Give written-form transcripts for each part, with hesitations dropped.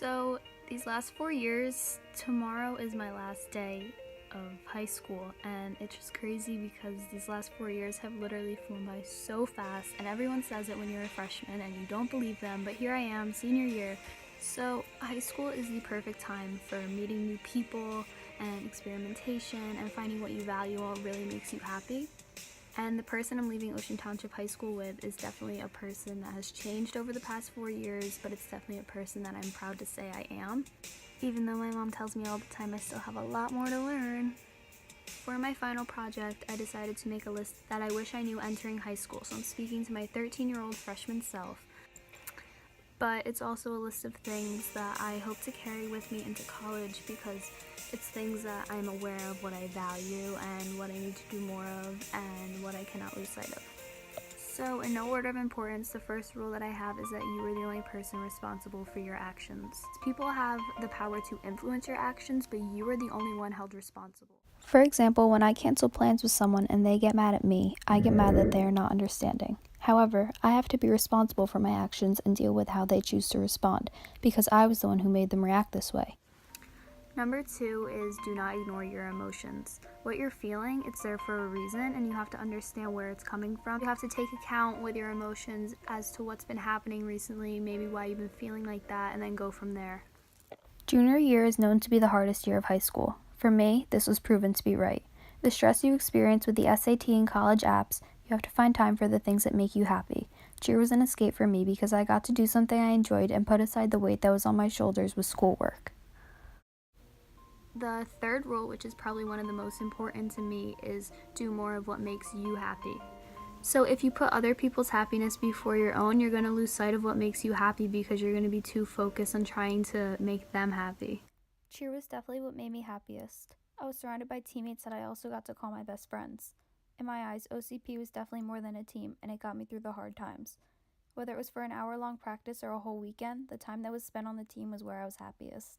So these last 4 years, tomorrow is my last day of high school, and it's just crazy because these last 4 years have literally flown by so fast, and everyone says it when you're a freshman and you don't believe them, but here I am, senior year. So high school is the perfect time for meeting new people and experimentation and finding what you value and what really makes you happy. And the person I'm leaving Ocean Township High School with is definitely a person that has changed over the past 4 years, but it's definitely a person that I'm proud to say I am. Even though my mom tells me all the time I still have a lot more to learn. For my final project, I decided to make a list that I wish I knew entering high school, so I'm speaking to my 13-year-old freshman self. But it's also a list of things that I hope to carry with me into college because it's things that I'm aware of what I value and what I need to do more of and what I cannot lose sight of. So in no order of importance, the first rule that I have is that you are the only person responsible for your actions. People have the power to influence your actions, but you are the only one held responsible. For example, when I cancel plans with someone and they get mad at me, I get mad that they are not understanding. However, I have to be responsible for my actions and deal with how they choose to respond, because I was the one who made them react this way. Number 2 is do not ignore your emotions. What you're feeling, it's there for a reason, and you have to understand where it's coming from. You have to take account with your emotions as to what's been happening recently, maybe why you've been feeling like that, and then go from there. Junior year is known to be the hardest year of high school. For me, this was proven to be right. The stress you experience with the SAT and college apps, you have to find time for the things that make you happy. Cheer was an escape for me because I got to do something I enjoyed and put aside the weight that was on my shoulders with schoolwork. The third rule, which is probably one of the most important to me, is do more of what makes you happy. So if you put other people's happiness before your own, you're going to lose sight of what makes you happy because you're going to be too focused on trying to make them happy. Cheer was definitely what made me happiest. I was surrounded by teammates that I also got to call my best friends. In my eyes, OCP was definitely more than a team, and it got me through the hard times. Whether it was for an hour-long practice or a whole weekend, the time that was spent on the team was where I was happiest.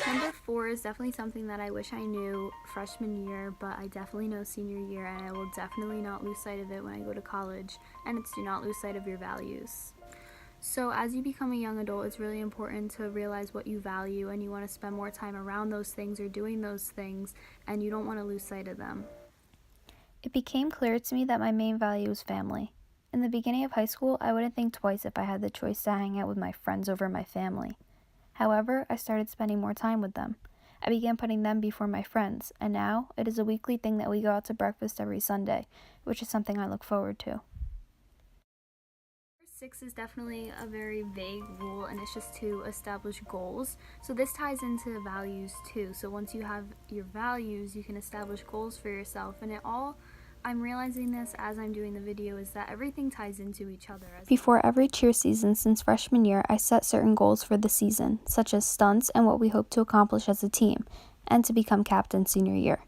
Number 4 is definitely something that I wish I knew freshman year, but I definitely know senior year, and I will definitely not lose sight of it when I go to college, and it's do not lose sight of your values. So as you become a young adult, it's really important to realize what you value, and you want to spend more time around those things or doing those things, and you don't want to lose sight of them. It became clear to me that my main value was family. In the beginning of high school, I wouldn't think twice if I had the choice to hang out with my friends over my family. However, I started spending more time with them. I began putting them before my friends, and now it is a weekly thing that we go out to breakfast every Sunday, which is something I look forward to. 6 is definitely a very vague rule, and it's just to establish goals. So this ties into values too. So once you have your values, you can establish goals for yourself, and I'm realizing this as I'm doing the video, is that everything ties into each other. Before every cheer season since freshman year, I set certain goals for the season, such as stunts and what we hope to accomplish as a team, and to become captain senior year.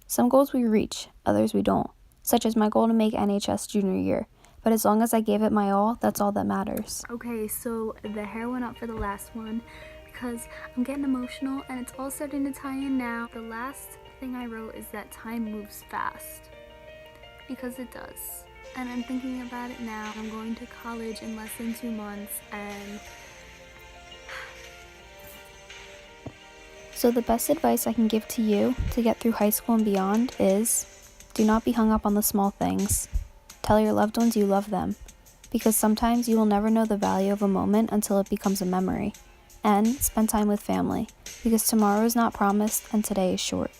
Some goals we reach, others we don't, such as my goal to make NHS junior year. But as long as I gave it my all, that's all that matters. Okay, so the hair went up for the last one because I'm getting emotional and it's all starting to tie in now. The last thing I wrote is that time moves fast, because it does. And I'm thinking about it now. I'm going to college in less than 2 months, and So the best advice I can give to you to get through high school and beyond is, do not be hung up on the small things. Tell your loved ones you love them, because sometimes you will never know the value of a moment until it becomes a memory. And spend time with family, because tomorrow is not promised and today is short.